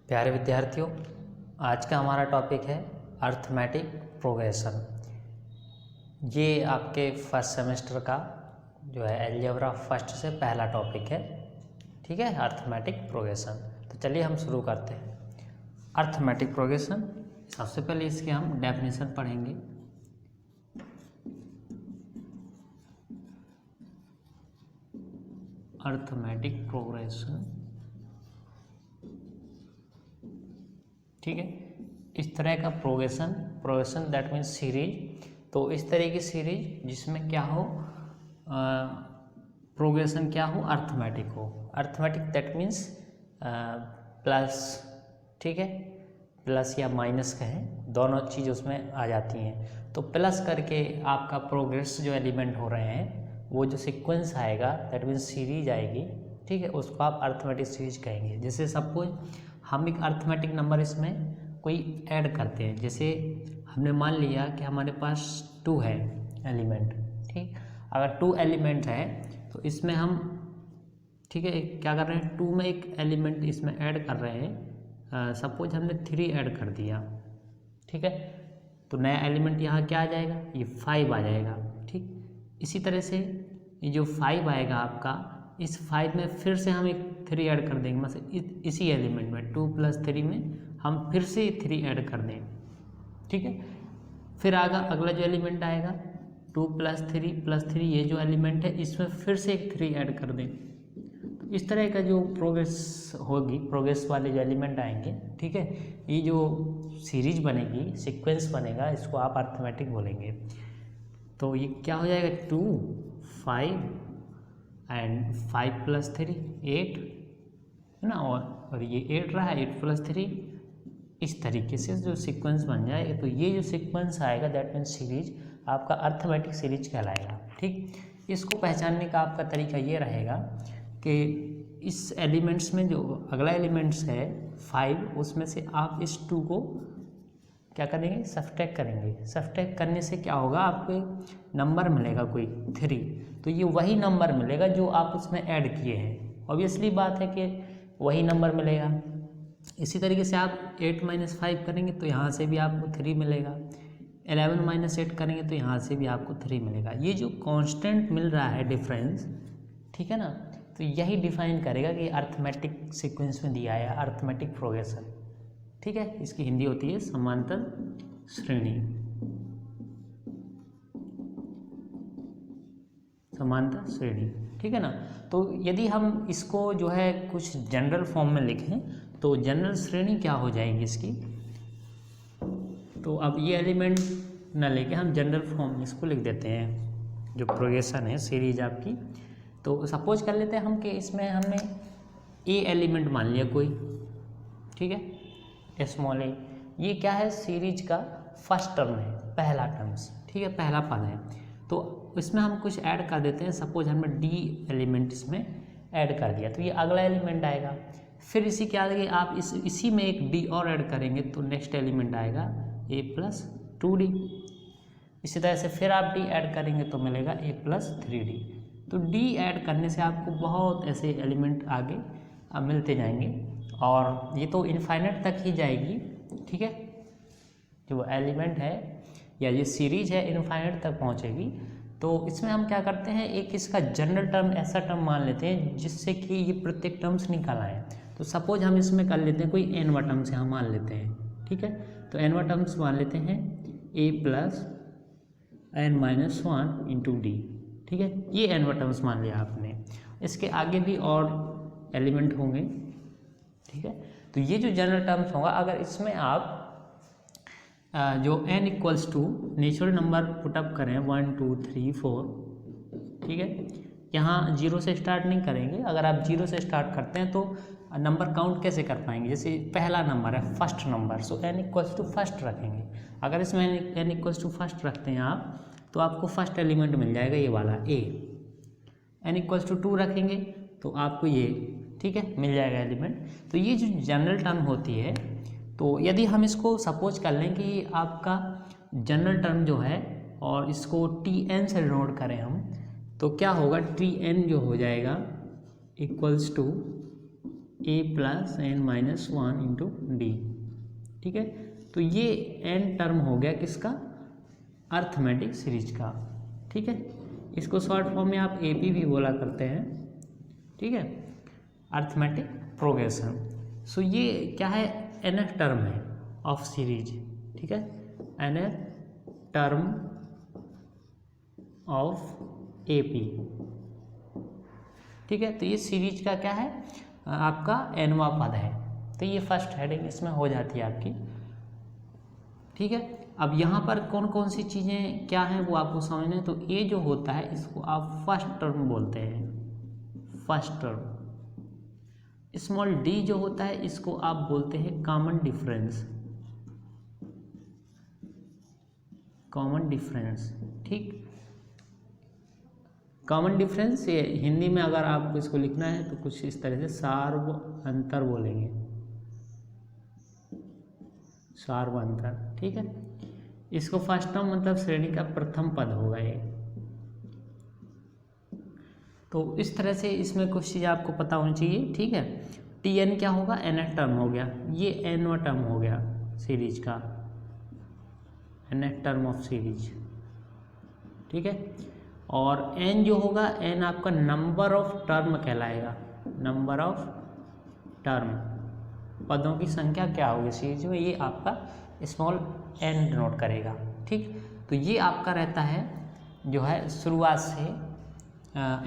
प्यारे विद्यार्थियों, आज का हमारा टॉपिक है अर्थमेटिक प्रोग्रेशन। ये आपके फर्स्ट सेमेस्टर का जो है अलजेब्रा फर्स्ट से पहला टॉपिक है। ठीक है, अर्थमेटिक प्रोग्रेशन। तो चलिए हम शुरू करते हैं। अर्थमेटिक प्रोग्रेशन, सबसे पहले इसके हम डेफिनेशन पढ़ेंगे। अर्थमेटिक प्रोग्रेशन, ठीक है, इस तरह का प्रोग्रेशन दैट मीन्स सीरीज। तो इस तरह की सीरीज जिसमें क्या हो, प्रोग्रेशन क्या हो, अर्थमेटिक हो। अर्थमेटिक दैट मीन्स प्लस, ठीक है, प्लस या माइनस कहें, दोनों चीज़ उसमें आ जाती हैं। तो प्लस करके आपका प्रोग्रेस जो एलिमेंट हो रहे हैं, वो जो सीक्वेंस आएगा दैट मीन्स सीरीज आएगी, ठीक है, उसको आप अर्थमेटिक सीरीज कहेंगे। जैसे सपोज हम एक अर्थमेटिक नंबर इसमें कोई ऐड करते हैं। जैसे हमने मान लिया कि हमारे पास 2 है एलिमेंट, ठीक। अगर 2 एलिमेंट है तो इसमें हम, ठीक है, क्या कर रहे हैं, 2 में एक एलिमेंट इसमें ऐड कर रहे हैं। सपोज हमने 3 ऐड कर दिया, ठीक है, तो नया एलिमेंट यहाँ क्या आ जाएगा, ये 5 आ जाएगा, ठीक। इसी तरह से ये जो 5 आएगा आपका, इस 5 में फिर से हम एक 3 ऐड कर देंगे। मतलब इसी एलिमेंट में 2 + 3 में हम फिर से 3 ऐड कर दें, ठीक है। फिर अगला जो एलिमेंट आएगा 2 + 3 ये जो एलिमेंट है, इसमें फिर से एक 3 ऐड कर दें। तो इस तरह का जो प्रोग्रेस होगी, प्रोग्रेस वाले जो एलिमेंट आएंगे, ठीक है, ये जो सीरीज बनेगी, सीक्वेंस बनेगा, इसको आप अर्थमेटिक बोलेंगे। तो ये क्या हो जाएगा, 2, 5 एंड 5 + 3 8 है ना, और ये 8 रहा, 8 + 3, इस तरीके से जो सीक्वेंस बन जाएगा। तो ये जो सीक्वेंस आएगा दैट मीन्स सीरीज आपका अर्थमेटिक सीरीज कहलाएगा, ठीक। इसको पहचानने का आपका तरीका ये रहेगा कि इस एलिमेंट्स में जो अगला एलिमेंट्स है 5, उसमें से आप इस 2 को क्या करेंगे, सब्ट्रैक्ट करेंगे। सब्ट्रैक्ट करने से क्या होगा, आपको नंबर मिलेगा कोई 3। तो ये वही नंबर मिलेगा जो आप उसमें ऐड किए हैं। ऑब्वियसली बात है कि वही नंबर मिलेगा। इसी तरीके से आप 8 - 5 करेंगे तो यहाँ से भी आपको 3 मिलेगा। 11 - 8 करेंगे तो यहाँ से भी आपको 3 मिलेगा। ये जो कांस्टेंट मिल रहा है डिफरेंस, ठीक है ना, तो यही डिफाइन करेगा कि अर्थमेटिक सीक्वेंस में दिया है अर्थमेटिक प्रोग्रेशन, ठीक है। इसकी हिंदी होती है समांतर श्रेणी, समांतर श्रेणी, ठीक है ना। तो यदि हम इसको जो है कुछ जनरल फॉर्म में लिखें तो जनरल श्रेणी क्या हो जाएगी इसकी। तो अब ये एलिमेंट ना लेके हम जनरल फॉर्म में इसको लिख देते हैं, जो प्रोग्रेशन है सीरीज आपकी। तो सपोज कर लेते हैं हम कि इसमें हमने ए एलिमेंट मान लिया कोई, ठीक है, स्मॉल ए। ये क्या है, सीरीज का फर्स्ट टर्म है, पहला टर्म्स, ठीक है, पहला पद है। तो इसमें हम कुछ ऐड कर देते हैं। सपोज हमने डी एलिमेंट इसमें ऐड कर दिया, तो ये अगला एलिमेंट आएगा। फिर इसी के आगे आप इसी में एक डी और ऐड करेंगे तो नेक्स्ट एलिमेंट आएगा a + 2d। इसी तरह से फिर आप डी ऐड करेंगे तो मिलेगा a + 3d। तो डी ऐड करने से आपको बहुत ऐसे एलिमेंट आगे मिलते जाएंगे, और ये तो इनफाइनाइट तक ही जाएगी, ठीक है। जो एलिमेंट है या ये सीरीज है इनफाइनाइट तक पहुंचेगी। तो इसमें हम क्या करते हैं, एक इसका जनरल टर्म ऐसा टर्म मान लेते हैं जिससे कि ये प्रत्येक टर्म्स निकल आए। तो सपोज हम इसमें कर लेते हैं कोई nवा टर्म्स यहाँ मान लेते हैं, ठीक है। तो nवा टर्म्स मान लेते हैं a + n - 1 × d, ठीक है। ये nवा टर्म्स मान लिया आपने। इसके आगे भी और एलिमेंट होंगे, ठीक है। तो ये जो जनरल टर्म्स होगा, अगर इसमें आप जो n = नेचुरल नंबर पुटअप करें 1 2 3 4, ठीक है, यहाँ 0 से स्टार्ट नहीं करेंगे। अगर आप 0 से स्टार्ट करते हैं तो नंबर काउंट कैसे कर पाएंगे। जैसे पहला नंबर है फर्स्ट नंबर, सो n = फर्स्ट रखेंगे। अगर इसमें n = फर्स्ट रखते हैं आप, तो आपको फर्स्ट एलिमेंट मिल जाएगा ये वाला a। n = 2 रखेंगे तो आपको ये, ठीक है, मिल जाएगा एलिमेंट। तो ये जो जनरल टर्म होती है, तो यदि हम इसको सपोज कर लें कि आपका जनरल टर्म जो है और इसको Tn से डिनोट करें हम, तो क्या होगा, Tn जो हो जाएगा = a plus n minus one into d. ठीक है, तो ये एन टर्म हो गया किसका, अर्थमेटिक सीरीज का। ठीक है, इसको शॉर्ट फॉर्म में आप एपी भी बोला करते हैं। ठीक है, अर्थमेटिक प्रोग्रेशन। सो ये क्या है, nth टर्म है ऑफ सीरीज। ठीक है, nth टर्म ऑफ एपी। ठीक है, तो ये सीरीज का क्या है, आपका nवां पद है। तो ये फर्स्ट हेडिंग इसमें हो जाती है आपकी। ठीक है, अब यहाँ पर कौन कौन सी चीज़ें क्या हैं वो आपको समझना है। तो ये जो होता है इसको आप फर्स्ट टर्म बोलते हैं, फर्स्ट टर्म। स्मॉल डी जो होता है इसको आप बोलते हैं कॉमन डिफरेंस, कॉमन डिफरेंस। ठीक, कॉमन डिफरेंस ये हिंदी में अगर आपको इसको लिखना है तो कुछ इस तरह से सार्व अंतर बोलेंगे, सार्व अंतर। ठीक है, इसको फर्स्ट टर्म मतलब श्रेणी का प्रथम पद होगा ये। तो इस तरह से इसमें कुछ चीज़ आपको पता होनी चाहिए। ठीक है, टी एन क्या होगा, nth टर्म हो गया, ये nवां टर्म हो गया सीरीज का, nth टर्म ऑफ सीरीज। ठीक है, और n जो होगा, n आपका नंबर ऑफ टर्म कहलाएगा, नंबर ऑफ टर्म, पदों की संख्या क्या होगी सीरीज में, ये आपका स्मॉल n डिनोट करेगा। ठीक, तो ये आपका रहता है जो है शुरुआत से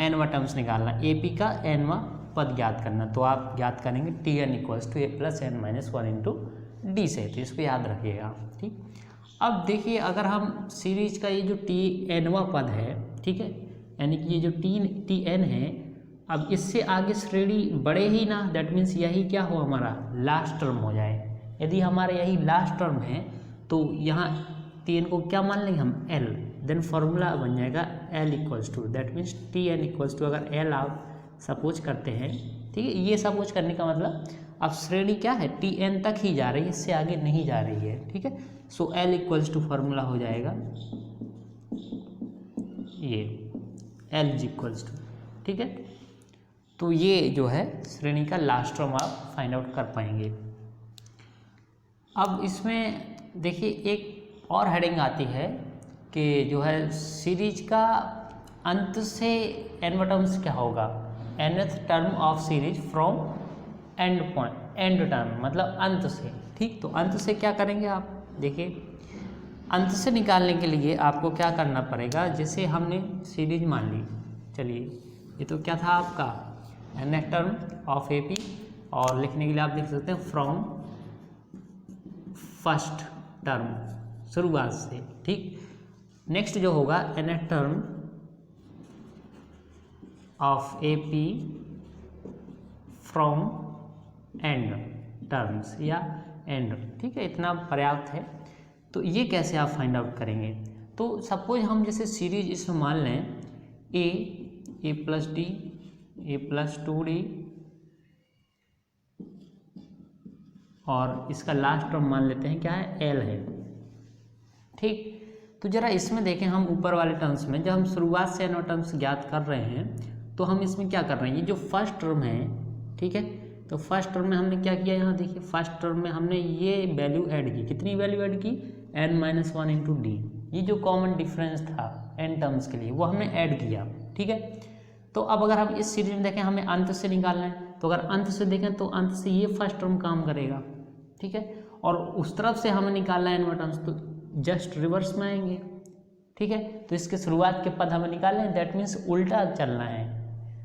nवां टर्म्स निकालना, एपी का nवां पद ज्ञात करना। तो आप ज्ञात करेंगे t n equals to a plus n minus one into d से। तो इसको याद रखिएगा। ठीक, अब देखिए अगर हम सीरीज का ये जो टी एनवां पद है, ठीक है, यानी कि ये जो टी एन है, अब इससे आगे श्रेणी बढ़े ही ना, दैट मीन्स यही क्या हो, हमारा लास्ट टर्म हो जाए। यदि हमारा यही लास्ट टर्म है तो यहाँ टी एन को क्या मान लेंगे हम, एल, देन फॉर्मूला बन जाएगा l equals to, that means t n equals to, अगर एल आप सपोज करते हैं। ठीक है, ये सपोज करने का मतलब अब श्रेणी क्या है, टी एन तक ही जा रही है, इससे आगे नहीं जा रही है। ठीक है, so L equals to formula हो जाएगा ये एल इक्वल्स टू। ठीक है, तो ये जो है श्रेणी का लास्ट टर्म आप फाइंड आउट कर पाएंगे। अब इसमें देखिए एक और हेडिंग आती है कि जो है सीरीज का अंत से nवां टर्म्स क्या होगा, nth term of series from and point, and term मतलब अंत से। ठीक, तो अंत से क्या करेंगे आप, देखिए अंत से निकालने के लिए आपको क्या करना पड़ेगा, जैसे हमने सीरीज मान ली, चलिए ये तो क्या था आपका nth टर्म ऑफ एपी, और लिखने के लिए आप लिख सकते हैं फ्रॉम फर्स्ट टर्म, शुरुआत से। ठीक, नेक्स्ट जो होगा nth term of AP from and terms या एंड। ठीक है, इतना पर्याप्त है। तो ये कैसे आप फाइंड आउट करेंगे, तो सपोज हम जैसे सीरीज इसमें मान लें ए प्लस डी, ए प्लस टू डी, और इसका लास्ट टर्म मान लेते हैं क्या है, एल है। ठीक, तो जरा इसमें देखें हम ऊपर वाले टर्म्स में, जब हम शुरुआत से एन टर्म्स ज्ञात कर रहे हैं तो हम इसमें क्या कर रहे हैं, ये जो फर्स्ट टर्म है, ठीक है, तो फर्स्ट टर्म में हमने क्या किया, यहाँ देखिए फर्स्ट टर्म में हमने ये वैल्यू ऐड की, कितनी वैल्यू ऐड की, n minus one into d, ये जो कॉमन डिफरेंस था n टर्म्स के लिए वो हमने ऐड किया। ठीक है, तो अब अगर हम इस सीरीज में देखें हमें अंत से निकालना है, तो अगर अंत से देखें तो अंत से ये फर्स्ट टर्म काम करेगा। ठीक है, और उस तरफ से हमें निकालना है n टर्म्स, तो जस्ट रिवर्स में आएंगे। ठीक है, तो इसके शुरुआत के पद हमें निकालने हैं, दैट मीन्स उल्टा चलना है।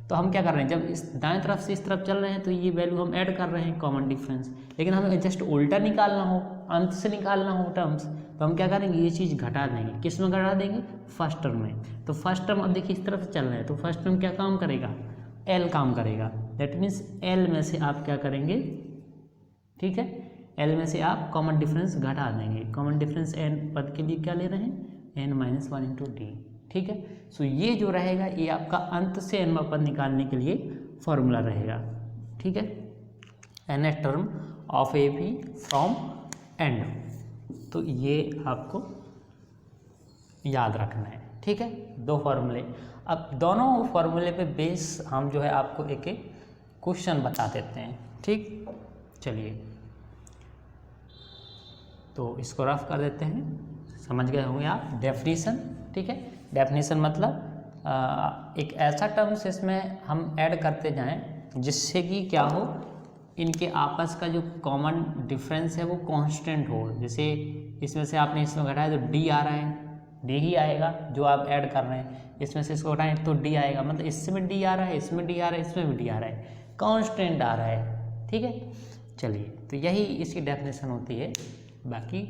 तो हम क्या कर रहे हैं, जब इस दाएं तरफ से इस तरफ चल रहे हैं तो ये वैल्यू हम ऐड कर रहे हैं कॉमन डिफरेंस, लेकिन हमें जस्ट उल्टा निकालना हो, अंत से निकालना हो टर्म्स, तो हम क्या करेंगे, ये चीज़ घटा देंगे। किस में घटा देंगे, फर्स्ट टर्म में। तो फर्स्ट टर्म अब देखिए इस तरफ से चल रहे हैं, तो फर्स्ट टर्म क्या काम करेगा, एल काम करेगा, दैट मीन्स एल में से आप क्या करेंगे, ठीक है, एल में से आप कॉमन डिफरेंस घटा देंगे। कॉमन डिफरेंस एन पद के लिए क्या ले रहे हैं, n minus one into d. ठीक है, सो ये जो रहेगा ये आपका अंत से एनवां पद निकालने के लिए फॉर्मूला रहेगा। ठीक है, nth term of A P from end, तो ये आपको याद रखना है। ठीक है, दो फार्मूले। अब दोनों फार्मूले पे बेस हम जो है आपको एक एक क्वेश्चन बता देते हैं। ठीक, चलिए तो इसको रफ कर देते हैं। समझ गए होंगे आप डेफिनेशन। ठीक है, डेफिनेशन मतलब एक ऐसा टर्म्स इसमें हम ऐड करते जाएं जिससे कि क्या हो, इनके आपस का जो कॉमन डिफरेंस है वो कांस्टेंट हो। जैसे इसमें से आपने इसमें घटाया तो डी आ रहा है, डी ही आएगा जो आप ऐड कर रहे हैं। इसमें से इसको घटाएं तो डी आएगा, मतलब इसमें डी आ रहा है, इसमें डी आ रहा है, इसमें भी डी आ रहा है, कांस्टेंट आ रहा है। ठीक है, चलिए तो यही इसकी डेफिनेशन होती है, बाकी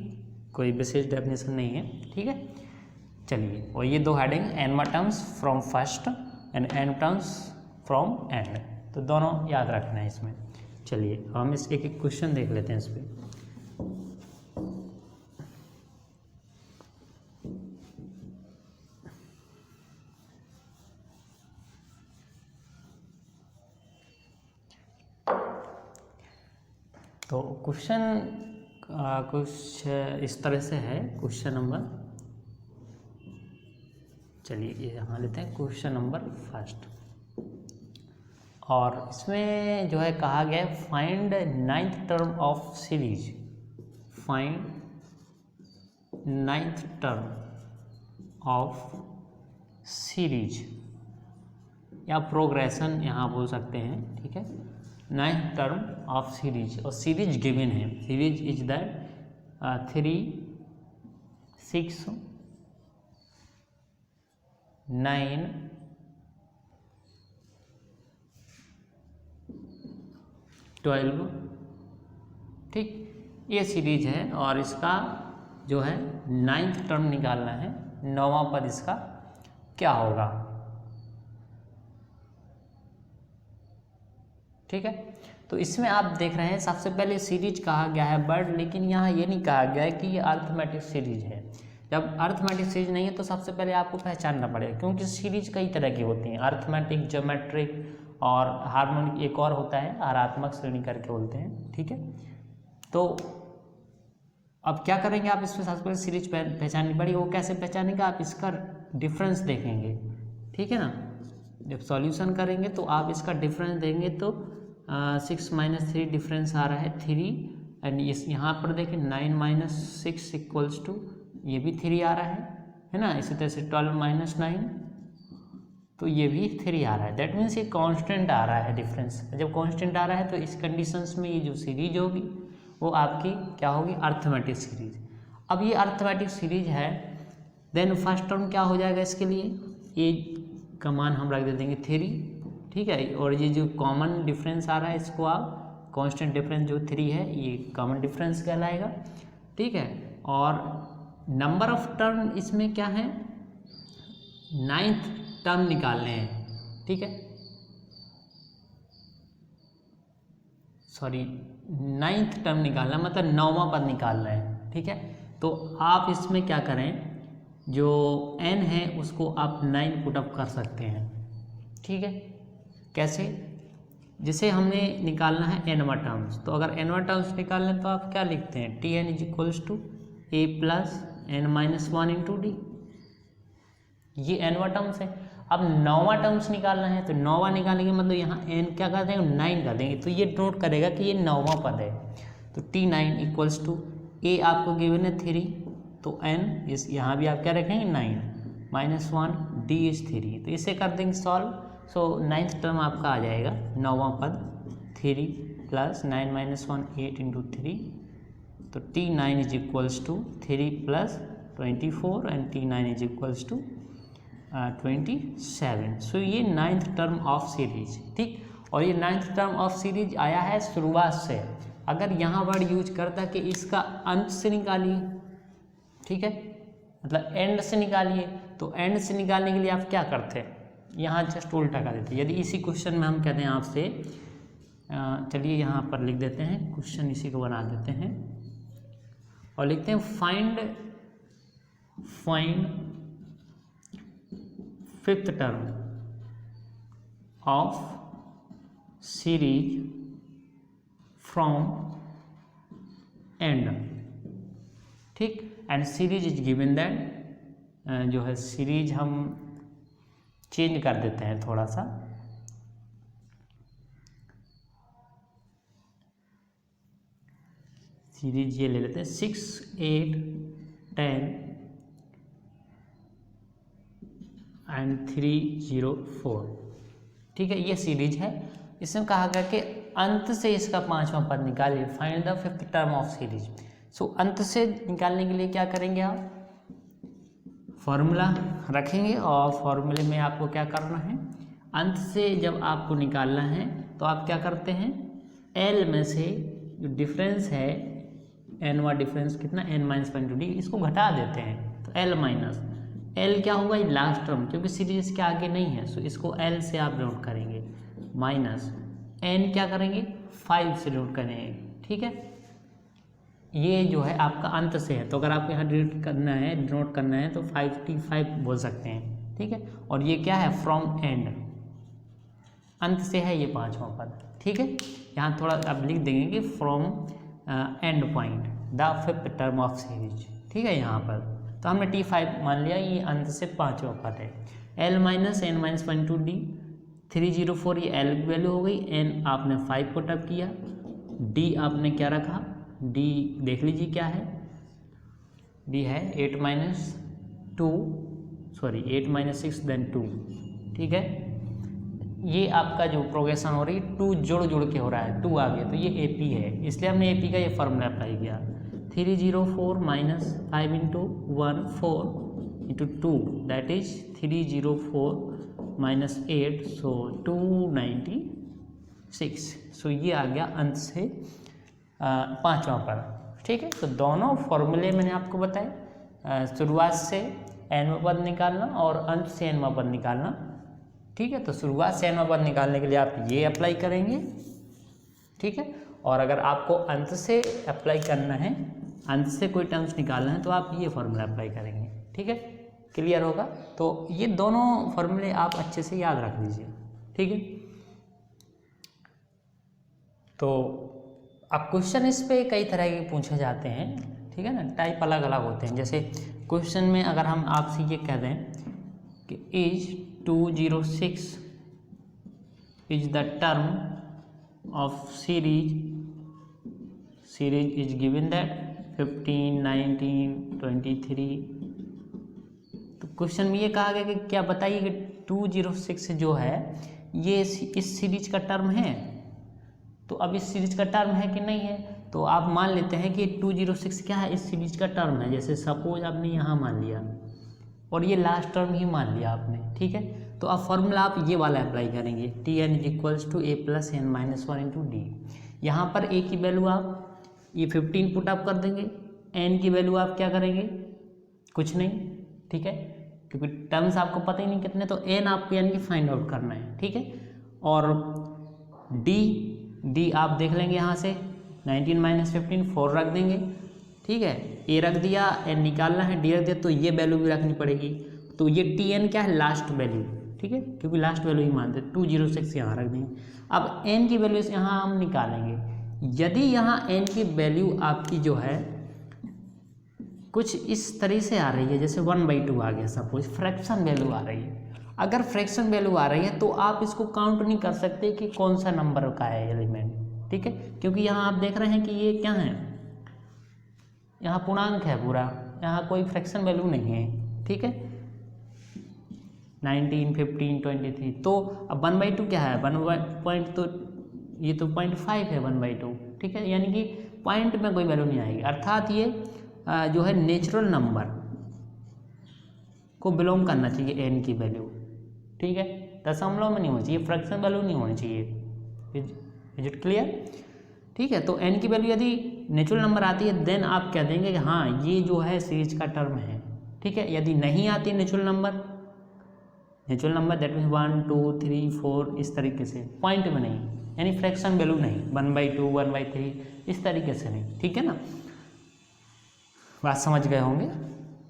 कोई विशेष डेफिनेशन नहीं है। ठीक है, चलिए, और ये दो heading n terms from first end n terms from end, तो दोनों याद रखना है इसमें। चलिए हम इस एक क्वेश्चन देख लेते हैं इस पर। तो क्वेश्चन कुछ इस तरह से है, क्वेश्चन नंबर, चलिए ये यहाँ लेते हैं क्वेश्चन नंबर फर्स्ट। और इसमें जो है कहा गया है find ninth term of series, find ninth term of series या प्रोग्रेशन यहाँ बोल सकते हैं। ठीक है, नाइन्थ टर्म ऑफ सीरीज, और सीरीज गिवन है, सीरीज इज दैट 3, 6, 9, 12। ठीक, ये सीरीज है और इसका जो है नाइन्थ टर्म निकालना है, 9वां पद इसका क्या होगा। ठीक है, तो इसमें आप देख रहे हैं सबसे पहले सीरीज कहा गया है बट, लेकिन यहाँ ये नहीं कहा गया है कि ये अर्थमेटिक सीरीज है। जब अर्थमेटिक सीरीज नहीं है तो सबसे पहले आपको पहचानना पड़ेगा, क्योंकि सीरीज कई तरह की होती हैं, अर्थमेटिक, ज्योमेट्रिक और हार्मोनिक, एक और होता है आरात्मक श्रेणी करके बोलते हैं। ठीक है, तो अब क्या करेंगे आप, इसमें सबसे पहले सीरीज पहचाननी पड़ेगी। वो कैसे पहचानेंगे, आप इसका डिफरेंस देखेंगे। ठीक है ना, जब सॉल्यूशन करेंगे तो आप इसका डिफरेंस देंगे तो 6 - 3 डिफरेंस आ रहा है 3, एंड इस यहाँ पर देखें 9 - 6 इक्वल्स टू, ये भी 3 आ रहा है ना। इसी तरह से 12 - 9, तो ये भी 3 आ रहा है। दैट मीन्स ये कांस्टेंट आ रहा है डिफरेंस। जब कांस्टेंट आ रहा है तो इस कंडीशंस में ये जो सीरीज होगी वो आपकी क्या होगी, अर्थमेटिक सीरीज। अब ये अर्थमेटिक सीरीज है, देन फर्स्ट टर्म क्या हो जाएगा इसके लिए, ये का मान हम रख देंगे 3। ठीक है, और ये जो कॉमन डिफरेंस आ रहा है इसको आप कांस्टेंट डिफरेंस जो 3 है ये कॉमन डिफरेंस कहलाएगा। ठीक है, और नंबर ऑफ टर्म इसमें क्या है, 9th टर्म निकालने हैं। ठीक है, सॉरी 9th टर्म निकालना मतलब 9वां पद निकालना है। ठीक है, तो आप इसमें क्या करें, जो n है उसको आप 9 पुट अप कर सकते हैं। ठीक है, कैसे, जैसे हमने निकालना है nवां टर्म्स, तो अगर nवां टर्म्स निकालना तो आप क्या लिखते हैं, Tn is equals to a plus n-1 into d, ये nवां टर्म्स है। अब 9वां टर्म्स निकालना है, तो 9वां निकालेंगे मतलब यहाँ n क्या कर देंगे, 9 कर देंगे, तो ये नोट करेगा कि ये 9वां पद है। तो T9 इक्वल्स टू a आपको गिवन है 3, तो n इस यहाँ भी आप क्या रखेंगे 9 - 1, d इज 3, तो इसे कर देंगे सॉल्व। सो 9th टर्म आपका आ जाएगा 9वां पद 3 प्लस 9 - 1 8 इंटू 3, तो T9 is equals to 3 plus 24 and T9 is equals to 27। So ये 9th टर्म ऑफ सीरीज। ठीक, और ये 9th टर्म ऑफ सीरीज आया है शुरुआत से। अगर यहाँ वर्ड यूज करता कि इसका अंत से निकालिए, ठीक है, मतलब एंड से निकालिए, तो एंड से निकालने के लिए आप क्या करते, यहाँ जस्ट उल्टा कर देते। यदि इसी क्वेश्चन में हम कहते हैं आपसे, चलिए यहाँ पर लिख देते हैं, क्वेश्चन इसी को बना देते हैं और लिखते हैं find fifth term of series from end. ठीक, and series is given that, जो है सीरीज हम चेंज कर देते हैं थोड़ा सा, सीरीज ये ले लेते हैं 6, 8, 10 एंड 3, 0, 4। ठीक है, ये सीरीज है। इसमें कहा गया कि अंत से इसका 5वां पद निकालिए, find the 5th term of series. So अंत से निकालने के लिए क्या करेंगे आप, फॉर्मूला रखेंगे और फॉर्मूले में आपको क्या करना है, अंत से जब आपको निकालना है तो आप क्या करते हैं, एल में से जो डिफरेंस है एन वाला डिफरेंस कितना n-1/2d, इसको घटा देते हैं। तो एल माइनस एल क्या होगा, ये लास्ट टर्म, क्योंकि सीरीज के आगे नहीं है, सो इसको एल से आप नोट करेंगे, माइनस एन क्या करेंगे 5 से नोट करेंगे। ठीक है, ये जो है आपका अंत से है, तो अगर आपको यहाँ डिनोट करना है तो 55 बोल सकते हैं। ठीक है, और ये क्या है, फ्रॉम एंड, अंत से है ये 5वां पद। ठीक है, यहाँ थोड़ा आप लिख देंगे कि from and point the 5th term of series. ठीक है, यहाँ पर तो हमने T5 मान लिया, ये अंत से 5वां पद है। L माइनस n-1/2d 304, ये L की वैल्यू हो गई, N आपने 5 पुट अप किया, D आपने क्या रखा, D देख लीजिए क्या है, D है 8 - 6 देन 2। ठीक है, ये आपका जो प्रोग्रेशन हो रही है 2 जुड़ के हो रहा है, 2 आ गया तो ये AP है, इसलिए हमने AP का ये फॉर्मूला अप्लाई किया। 304 माइनस 5 × 1 4 × 2 दैट इज 304 माइनस 8, सो 296। सो ये आ गया अंत से 5वां पद। ठीक है, तो दोनों फॉर्मूले मैंने आपको बताए, शुरुआत से nवां पद निकालना और अंत से nवां पद निकालना। ठीक है, तो शुरुआत से nवां पद निकालने के लिए आप ये अप्लाई करेंगे। ठीक है, और अगर आपको अंत से अप्लाई करना है, अंत से कोई टर्म्स निकालना है, तो आप ये फॉर्मूला अप्लाई करेंगे। ठीक है, क्लियर होगा। तो ये दोनों फॉर्मूले आप अच्छे से याद रख लीजिए। ठीक है, तो अब क्वेश्चन इस पे कई तरह के पूछे जाते हैं। ठीक है ना, टाइप अलग अलग होते हैं। जैसे क्वेश्चन में अगर हम आपसे ये कह दें कि is 206 is the term of series is given that 15, 19, 23। तो क्वेश्चन में ये कहा गया कि क्या बताइए कि 206 जो है ये इस सीरीज का टर्म है। तो अब इस सीरीज का टर्म है कि नहीं है, तो आप मान लेते हैं कि 206 क्या है, इस सीरीज का टर्म है। जैसे सपोज आपने यहाँ मान लिया और ये लास्ट टर्म ही मान लिया आपने। ठीक है, तो अब फॉर्मूला आप ये वाला अप्लाई करेंगे, Tn = a + n-1 × d। यहाँ पर a की वैल्यू आप ये 15 पुट अप कर देंगे, n की वैल्यू आप क्या करेंगे, कुछ नहीं। ठीक है, क्योंकि टर्म्स आपको पता ही नहीं कितने, तो n आपको यानी कि फाइंड आउट करना है। ठीक है, और d आप देख लेंगे यहाँ से 19 - 15 4 रख देंगे। ठीक है, a रख दिया, n निकालना है, d रख दिया, तो ये वैल्यू भी रखनी पड़ेगी। तो ये Tn क्या है, लास्ट वैल्यू। ठीक है, क्योंकि लास्ट वैल्यू ही मानते, 206 यहाँ रख देंगे। अब n की वैल्यू से यहाँ हम निकालेंगे। यदि यहाँ n की वैल्यू आपकी जो है कुछ इस तरह से आ रही है, जैसे 1/2 आ गया, सपोज फ्रैक्शन वैल्यू आ रही है। अगर फ्रैक्शन वैल्यू आ रही है तो आप इसको काउंट नहीं कर सकते कि कौन सा नंबर का है एलिमेंट। ठीक है, क्योंकि यहाँ आप देख रहे हैं कि ये क्या है, यहाँ पूर्णांक है पूरा, यहाँ कोई फ्रैक्शन वैल्यू नहीं है। ठीक है, 19, 15, 23। तो अब 1/2 क्या है, 1 तो ये तो 0.5 है 1/2। ठीक है, यानी कि पॉइंट में कोई वैल्यू नहीं आएगी, अर्थात ये जो है नेचुरल नंबर को बिलोंग करना चाहिए n की वैल्यू। ठीक है, दशमलव में नहीं होनी चाहिए, फ्रैक्शन वैल्यू नहीं होनी चाहिए। Is it clear. ठीक है, तो n की वैल्यू यदि नेचुरल नंबर आती है देन आप कह देंगे कि हाँ ये जो है सीरीज का टर्म है। ठीक है, यदि नहीं आती नेचुरल नंबर दैट मीन्स 1, 2, 3, 4 इस तरीके से, पॉइंट में नहीं, यानी फ्रैक्शन वैल्यू नहीं, 1/2, 1/3 इस तरीके से नहीं। ठीक है ना, बात समझ गए होंगे।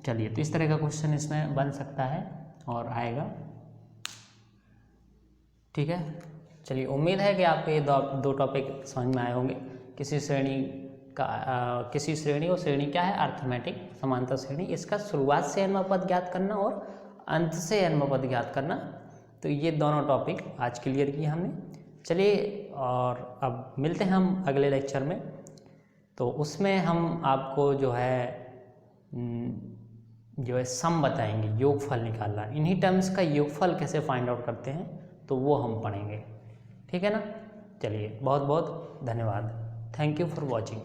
चलिए, तो इस तरह का क्वेश्चन इसमें बन सकता है और आएगा। ठीक है, चलिए, उम्मीद है कि आपको ये दो टॉपिक समझ में आए होंगे। किसी श्रेणी और श्रेणी क्या है, अर्थमेटिक समांतर श्रेणी, इसका शुरुआत से n वां पद ज्ञात करना और अंत से n वां पद ज्ञात करना। तो ये दोनों टॉपिक आज क्लियर किए हमने। चलिए, और अब मिलते हैं हम अगले लेक्चर में। तो उसमें हम आपको जो है सम बताएंगे, योगफल निकालना। इन्हीं टर्म्स का योगफल कैसे फाइंड आउट करते हैं तो वो हम पढ़ेंगे, ठीक है ना। चलिए, बहुत बहुत धन्यवाद। Thank you for watching.